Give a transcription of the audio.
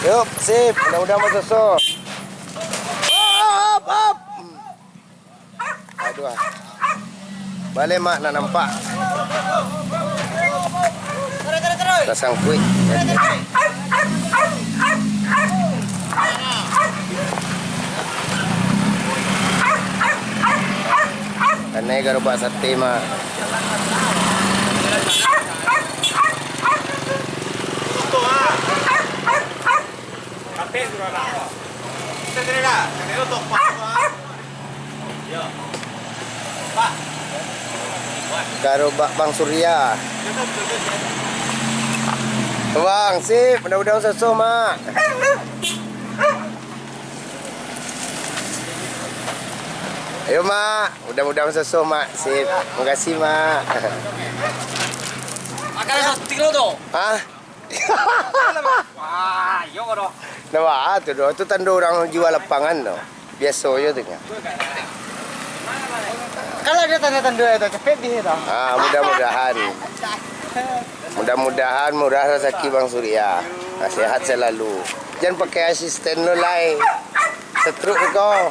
Yuk, sip. Mudah-mudahan masuk. Up. Aduh. Balik mak nak nampak. Pasang kuih. Kanai garubak sate mak. Garubak Bang Surya. Bang, sip. Mudah-mudahan susu mak. Ayo mak, mudah-mudahan susu mak. Sip. Terima kasih mak. Makan satu kilo tu. Hah? Wah, yo kau. Nah, itu tanda orang jual lapangan tu. Biasa je tengah. Kalau ada tanda-tanda itu cepet di itu. Mudah-mudahan. Mudah-mudahan murah rezeki Bang Surya. Sehat selalu. Jangan pakai asisten lo lai. Setruk kau.